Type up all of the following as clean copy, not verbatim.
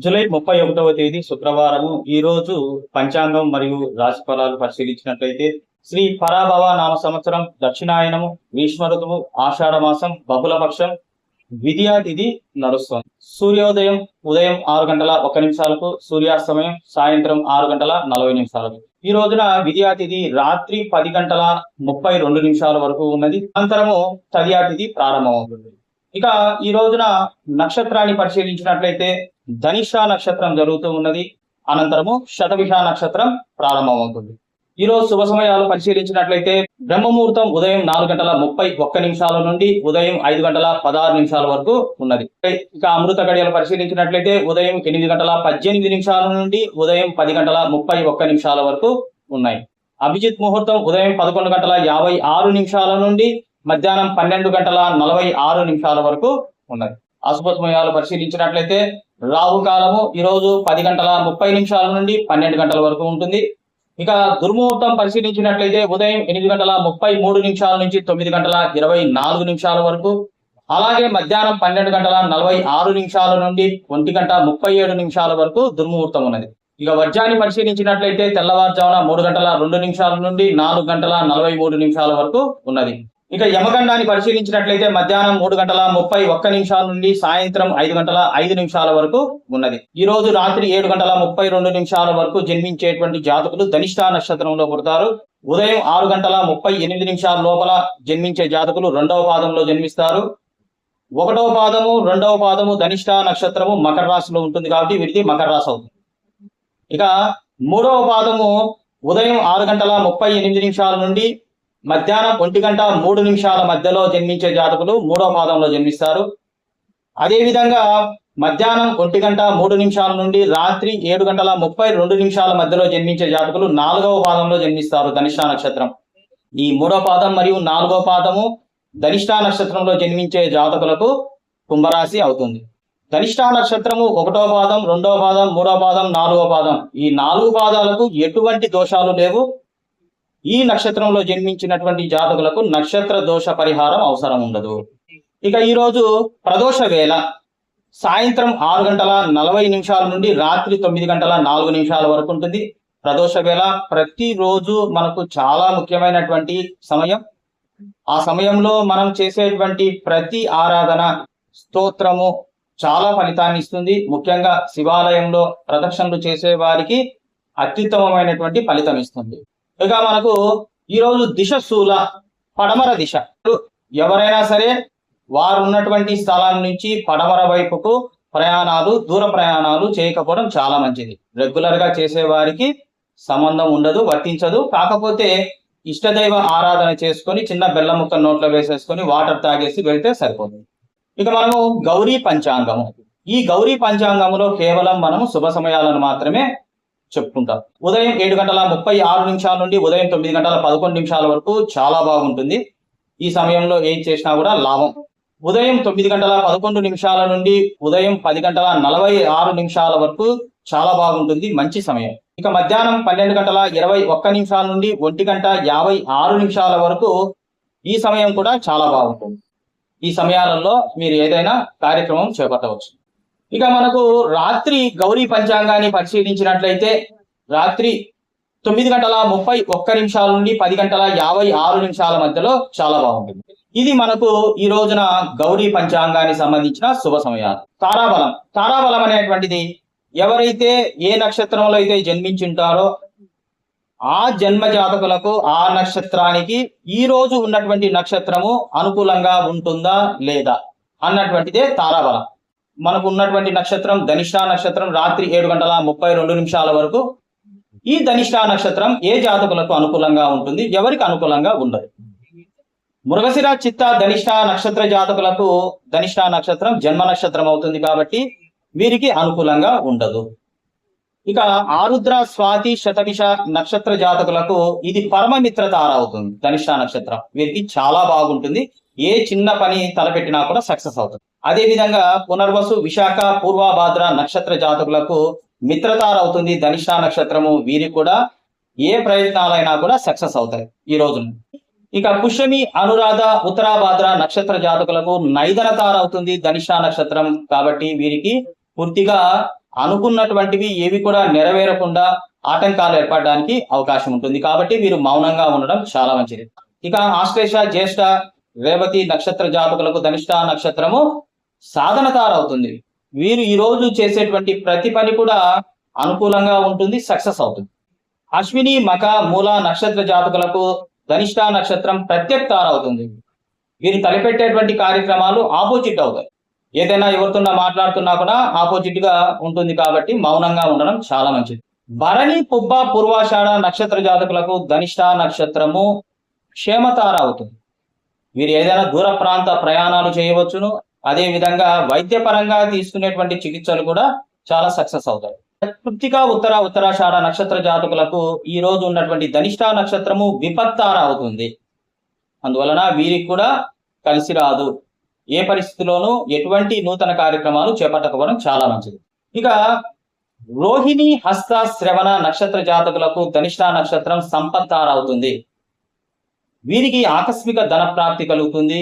July 31వ తేదీ శుక్రవారము. ఈ రోజు పంచాంగం మరియు రాశి ఫలాలు పరిశీలించినట్లయితే శ్రీ పరాభవ నామ సంవత్సరం, దక్షిణాయనము, గ్రీష్మ ఋతువు, ఆషాఢ మాసం, బహుళ పక్షం, విద్యా తిథి నడుస్తోంది. సూర్యోదయం ఉదయం 6 గంటల 1 నిమిషాలకు, సూర్యాస్తమయం సాయంత్రం 6 గంటల 40 నిమిషాలకు. ఈ రోజున విద్యా తిథి రాత్రి 10 గంటల 32 నిమిషాల వరకు ఉన్నది. అనంతరము తదియా తిథి ప్రారంభమవుతుంది. ఇక ఈ రోజున నక్షత్రాన్ని పరిశీలించినట్లయితే ధనిష్ట నక్షత్రం జరుగుతూ ఉన్నది. అనంతరము శతభిష నక్షత్రం ప్రారంభమవుతుంది. ఈ రోజు శుభ సమయాలు పరిశీలించినట్లయితే బ్రహ్మముహూర్తం ఉదయం 4 గంటల 31 నిమిషాల నుండి ఉదయం 5 గంటల 16 నిమిషాల వరకు ఉన్నది. ఇక అమృత గడియలు పరిశీలించినట్లయితే ఉదయం 8 గంటల 18 నిమిషాల నుండి ఉదయం 10 గంటల 31 నిమిషాల వరకు ఉన్నాయి. అభిజిత్ ముహూర్తం ఉదయం 11 గంటల 56 నిమిషాల నుండి మధ్యాహ్నం 12 గంటల 46 నిమిషాల వరకు ఉన్నది. అశుభ సమయాలు పరిశీలించినట్లయితే రాహుకాలము ఈ రోజు 10 గంటల 30 నిమిషాల నుండి 12 గంటల వరకు ఉంటుంది. ఇక దుర్ముహూర్తం పరిశీలించినట్లయితే ఉదయం 8 గంటల 33 నిమిషాల నుంచి 9 గంటల 24 నిమిషాల వరకు, అలాగే మధ్యాహ్నం 12 గంటల 46 నిమిషాల నుండి 1 గంట 37 నిమిషాల వరకు దుర్ముహూర్తం ఉన్నది. ఇక వర్జాన్ని పరిశీలించినట్లయితే తెల్లవారుజామున 3 గంటల 2 నిమిషాల నుండి 4 గంటల 43 నిమిషాల వరకు ఉన్నది. ఇక యమగండాన్ని పరిశీలించినట్లయితే మధ్యాహ్నం 3 గంటల 31 నిమిషాల నుండి సాయంత్రం 5 గంటల 5 నిమిషాల వరకు ఉన్నది. ఈ రోజు రాత్రి 7 గంటల 32 నిమిషాల వరకు జన్మించేటువంటి జాతకులు ధనిష్ట నక్షత్రంలో పుడతారు. ఉదయం 6 గంటల 38 నిమిషాల లోపల జన్మించే జాతకులు 2వ పాదంలో జన్మిస్తారు. 1వ పాదము 2వ పాదము ధనిష్ట నక్షత్రము మకర రాశిలో ఉంటుంది కాబట్టి వీరికి మకర రాశి అవుతుంది. ఇక 3వ పాదము ఉదయం 6 గంటల 38 నిమిషాల నుండి మధ్యాహ్నం 1 గంట 3 నిమిషాల మధ్యలో జన్మించే జాతకులు 3వ పాదంలో జన్మిస్తారు. అదేవిధంగా మధ్యాహ్నం 1 గంట 3 నిమిషాల నుండి రాత్రి 7 గంటల 32 నిమిషాల మధ్యలో జన్మించే జాతకులు 4వ పాదంలో జన్మిస్తారు ధనిష్ట నక్షత్రం. ఈ 3వ పాదం మరియు 4వ పాదము ధనిష్ట నక్షత్రంలో జన్మించే జాతకులకు కుంభరాశి అవుతుంది. ధనిష్ట నక్షత్రము 1వ పాదం, 2వ పాదం, 3వ పాదం, 4వ పాదం, ఈ 4 పాదాలకు ఎటువంటి దోషాలు లేవు. ఈ నక్షత్రంలో జన్మించినటువంటి జాతకులకు నక్షత్ర దోష పరిహారం అవసరం ఉండదు. ఇక ఈరోజు ప్రదోష వేళ సాయంత్రం 6 గంటల 40 నిమిషాల నుండి రాత్రి 9 గంటల 4 నిమిషాల వరకు ఉంటుంది. ప్రదోష వేళ ప్రతిరోజు మనకు చాలా ముఖ్యమైనటువంటి సమయం. ఆ సమయంలో మనం చేసేటువంటి ప్రతి ఆరాధన స్తోత్రము చాలా ఫలితాన్ని ఇస్తుంది. ముఖ్యంగా శివాలయంలో ప్రదక్షిణలు చేసే వారికి అత్యుత్తమమైనటువంటి ఫలితం ఇస్తుంది. ఇక మనకు ఈరోజు దిశ శూల పడమర దిశ. ఎవరైనా సరే వారు ఉన్నటువంటి స్థలం నుంచి పడమర వైపుకు దూర ప్రయాణాలు చేయకపోవడం చాలా మంచిది. రెగ్యులర్ గా చేసే వారికి సంబంధం ఉండదు, వర్తించదు. కాకపోతే ఇష్టదైవ ఆరాధన చేసుకొని చిన్న బెల్లం ముక్క నోట్లో వేసేసుకొని వాటర్ తాగేసి వెళ్తే సరిపోతుంది. ఇక మనము గౌరీ పంచాంగము. ఈ గౌరీ పంచాంగములో కేవలం మనము శుభ సమయాలను మాత్రమే చెప్పుకుంటాం. ఉదయం 7 గంటల 36 నిమిషాల నుండి ఉదయం 9 గంటల 11 నిమిషాల వరకు చాలా బాగుంటుంది. ఈ సమయంలో ఏం చేసినా కూడా లాభం. ఉదయం 9 గంటల 11 నిమిషాల నుండి ఉదయం 10 గంటల 46 నిమిషాల వరకు చాలా బాగుంటుంది, మంచి సమయం. ఇక మధ్యాహ్నం 12 గంటల 21 నిమిషాల నుండి 1 గంట 56 నిమిషాల వరకు ఈ సమయం కూడా చాలా బాగుంటుంది. ఈ సమయాలలో మీరు ఏదైనా కార్యక్రమం చేపట్టవచ్చు. ఇక మనకు రాత్రి గౌరీ పంచాంగాన్ని పరిశీలించినట్లయితే రాత్రి 9 గంటల 31 నిమిషాల నుండి 10 గంటల 56 నిమిషాల మధ్యలో చాలా బాగుంటుంది. ఇది మనకు ఈ రోజున గౌరీ పంచాంగానికి సంబంధించిన శుభ సమయాలు. తారాబలం. తారాబలం అనేటువంటిది ఎవరైతే ఏ నక్షత్రంలో అయితే జన్మించుంటారో ఆ జన్మ జాతకులకు ఆ నక్షత్రానికి ఈ రోజు ఉన్నటువంటి నక్షత్రము అనుకూలంగా ఉంటుందా లేదా అన్నటువంటిదే తారాబలం. మనకు ఉన్నటువంటి నక్షత్రం ధనిష్ట నక్షత్రం రాత్రి 7 గంటల 32 నిమిషాల వరకు. ఈ ధనిష్ట నక్షత్రం ఏ జాతకులకు అనుకూలంగా ఉంటుంది, ఎవరికి అనుకూలంగా ఉండదు. మృగశిర చిత్త ధనిష్ట నక్షత్ర జాతకులకు ధనిష్ట నక్షత్రం జన్మ నక్షత్రం అవుతుంది కాబట్టి వీరికి అనుకూలంగా ఉండదు. ఇక ఆరుద్ర స్వాతి శతభిష నక్షత్ర జాతకులకు ఇది పరమమిత్ర తార అవుతుంది ధనిష్ట నక్షత్రం. వీరికి చాలా బాగుంటుంది. ఏ చిన్న పని తలపెట్టినా కూడా సక్సెస్ అవుతుంది. అదే విధంగా పునర్వసు విశాఖ పూర్వభాద్ర నక్షత్ర జాతకులకు మిత్రతార అవుతుంది ధనిష్ట నక్షత్రము. వీరికి కూడా ఏ ప్రయత్నాలైనా కూడా సక్సెస్ అవుతాయి ఈ రోజున. ఇక పుష్యమి అనురాధ ఉత్తరాభాద్ర నక్షత్ర జాతకులకు నైదన తార అవుతుంది ధనిష్ట నక్షత్రం కాబట్టి వీరికి పూర్తిగా అనుకున్నటువంటివి ఏవి కూడా నెరవేరకుండా ఆటంకాలు ఏర్పడడానికి అవకాశం ఉంటుంది. కాబట్టి వీరు మౌనంగా ఉండడం చాలా మంచిది. ఇక ఆశ్లేష, జ్యేష్ఠ, రేవతి నక్షత్ర జాతకులకు ధనిష్ట నక్షత్రము సాధనతారవుతుంది. వీరు ఈ రోజు చేసేటువంటి ప్రతి పని కూడా అనుకూలంగా ఉంటుంది, సక్సెస్ అవుతుంది. అశ్విని, మఖ, మూల నక్షత్ర జాతకులకు ధనిష్ట నక్షత్రం ప్రత్యక్తారవుతుంది. వీరు తలపెట్టేటువంటి కార్యక్రమాలు ఆపోజిట్ అవుతాయి. ఏదైనా ఎవరితో మాట్లాడుతున్నా కూడా ఆపోజిట్ గా ఉంటుంది. కాబట్టి మౌనంగా ఉండడం చాలా మంచిది. భరణి, పుబ్బ, పూర్వాషాఢ నక్షత్ర జాతకులకు ధనిష్ట నక్షత్రము క్షేమతార అవుతుంది. వీరు ఏదైనా దూర ప్రాంత ప్రయాణాలు చేయవచ్చును. అదే విధంగా వైద్యపరంగా తీసుకునేటువంటి చికిత్సలు కూడా చాలా సక్సెస్ అవుతాయి. కృత్తిక, ఉత్తరాషాఢ నక్షత్ర జాతకులకు ఈ రోజు ఉన్నటువంటి ధనిష్ట నక్షత్రము విపత్తార అవుతుంది. అందువలన వీరికి కూడా కలిసి రాదు. ఏ పరిస్థితిలోనూ ఎటువంటి నూతన కార్యక్రమాలు చేపట్టకపోవడం చాలా మంచిది. ఇక రోహిణి, హస్త, శ్రవణ నక్షత్ర జాతకులకు ధనిష్ట నక్షత్రం సంపత్తార అవుతుంది. వీరికి ఆకస్మిక ధన ప్రాప్తి కలుగుతుంది.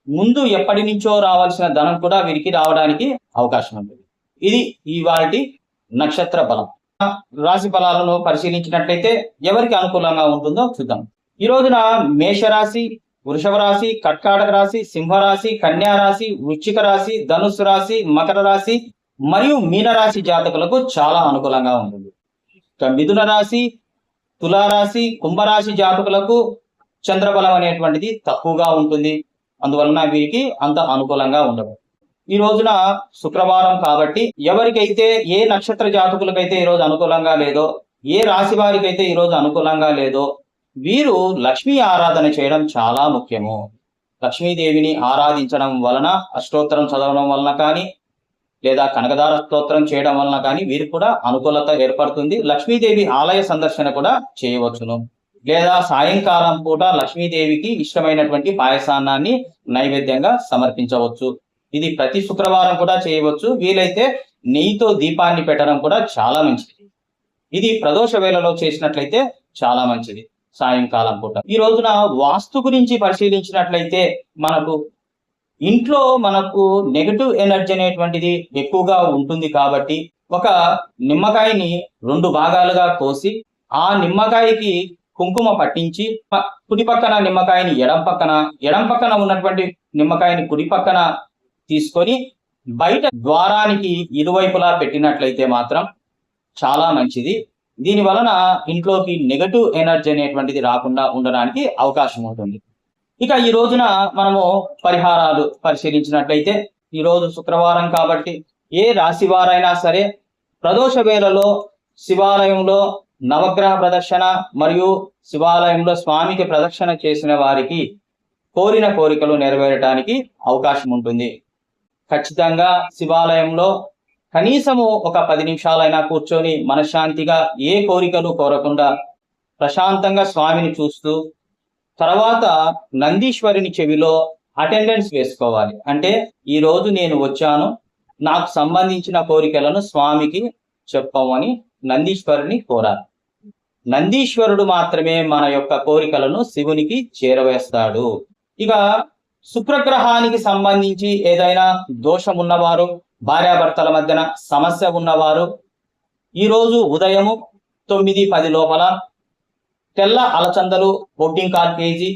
ముందు ఎప్పటి నుంచో రావాల్సిన ధనం కూడా వీరికి రావడానికి అవకాశం ఉంటుంది. ఇది ఇవాల్టి నక్షత్ర బలం. రాశి ఫలాలను పరిశీలించినట్లయితే ఎవరికి అనుకూలంగా ఉంటుందో చూద్దాం. ఈ రోజున మేషరాశి, వృషభ రాశి, కర్కాటక రాశి, సింహరాశి, కన్యా రాశి, వృశ్చిక రాశి, ధనుస్సు రాశి, మకర రాశి మరియు మీనరాశి జాతకులకు చాలా అనుకూలంగా ఉంటుంది. ఇక మిథున రాశి, తులారాశి, కుంభరాశి జాతకులకు చంద్రబలం అనేటువంటిది తక్కువగా ఉంటుంది. అందువలన వీరికి అంత అనుకూలంగా ఉండదు. ఈ రోజున శుక్రవారం కాబట్టి ఎవరికైతే ఏ నక్షత్ర జాతకులకైతే ఈరోజు అనుకూలంగా లేదో, ఏ రాశి వారికైతే ఈరోజు అనుకూలంగా లేదో వీరు లక్ష్మీ ఆరాధన చేయడం చాలా ముఖ్యము. లక్ష్మీదేవిని ఆరాధించడం వలన, అష్టోత్తరం చదవడం వలన కానీ లేదా కనకదార స్తోత్రం చేయడం వలన కానీ వీరికి కూడా అనుకూలత ఏర్పడుతుంది. లక్ష్మీదేవి ఆలయ సందర్శన కూడా చేయవచ్చును. లేదా సాయంకాలం పూట లక్ష్మీదేవికి ఇష్టమైనటువంటి పాయసాన్నాన్ని నైవేద్యంగా సమర్పించవచ్చు. ఇది ప్రతి శుక్రవారం కూడా చేయవచ్చు. వీలైతే నెయ్యితో దీపాన్ని పెట్టడం కూడా చాలా మంచిది. ఇది ప్రదోష వేళలో చేసినట్లయితే చాలా మంచిది. సాయంకాలం పూట. ఈ రోజున వాస్తు గురించి పరిశీలించినట్లయితే ఇంట్లో మనకు నెగటివ్ ఎనర్జీ అనేటువంటిది ఎక్కువగా ఉంటుంది. కాబట్టి ఒక నిమ్మకాయని 2 భాగాలుగా కోసి ఆ నిమ్మకాయకి కుంకుమ పట్టించి కుడి పక్కన నిమ్మకాయని ఎడం పక్కన ఉన్నటువంటి నిమ్మకాయని కుడి పక్కన తీసుకొని బయట ద్వారానికి ఇరువైపులా పెట్టినట్లయితే మాత్రం చాలా మంచిది. దీని వలన ఇంట్లోకి నెగటివ్ ఎనర్జీ అనేటువంటిది రాకుండా ఉండడానికి అవకాశం ఉంటుంది. ఇక ఈ రోజున మనము పరిహారాలు పరిశీలించినట్లయితే ఈ రోజు శుక్రవారం కాబట్టి ఏ రాశి వారైనా సరే ప్రదోష వేళలో శివాలయంలో నవగ్రహ ప్రదక్షిణ మరియు శివాలయంలో స్వామికి ప్రదక్షిణ చేసిన వారికి కోరిన కోరికలు నెరవేరడానికి అవకాశం ఉంటుంది. ఖచ్చితంగా శివాలయంలో కనీసము ఒక 10 నిమిషాలైనా కూర్చొని మనశ్శాంతిగా ఏ కోరికలు కోరకుండా ప్రశాంతంగా స్వామిని చూస్తూ తర్వాత నందీశ్వరుని చెవిలో అటెండెన్స్ వేసుకోవాలి. అంటే ఈ రోజు నేను వచ్చాను, నాకు సంబంధించిన కోరికలను స్వామికి చెప్పమని నందీశ్వరుని కోరాలి. నందీశ్వరుడు మాత్రమే మన యొక్క కోరికలను శివునికి చేరవేస్తాడు. ఇక శుక్రగ్రహానికి సంబంధించి ఏదైనా దోషం ఉన్నవారు, భార్యాభర్తల మధ్యన సమస్య ఉన్నవారు ఈరోజు ఉదయము 9-10 లోపల తెల్ల అలచందలు 1 కేజీ,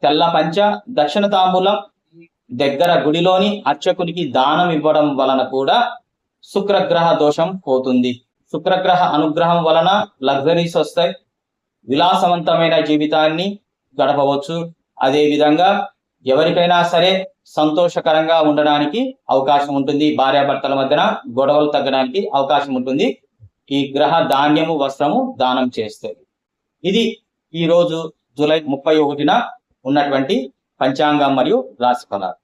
తెల్ల పంచ, దక్షిణ తాంబూలం దగ్గర గుడిలోని అర్చకునికి దానం ఇవ్వడం వలన కూడా శుక్రగ్రహ దోషం పోతుంది. శుక్రగ్రహ అనుగ్రహం వలన లగ్జరీస్ వస్తాయి, విలాసవంతమైన జీవితాన్ని గడపవచ్చు. అదే విధంగా ఎవరికైనా సరే సంతోషకరంగా ఉండడానికి అవకాశం ఉంటుంది. భార్యాభర్తల మధ్యన గొడవలు తగ్గడానికి అవకాశం ఉంటుంది ఈ గ్రహ ధాన్యము, వస్త్రము దానం చేస్తే. ఇది ఈ రోజు జూలై 31న ఉన్నటువంటి పంచాంగం మరియు రాశి ఫలాలు.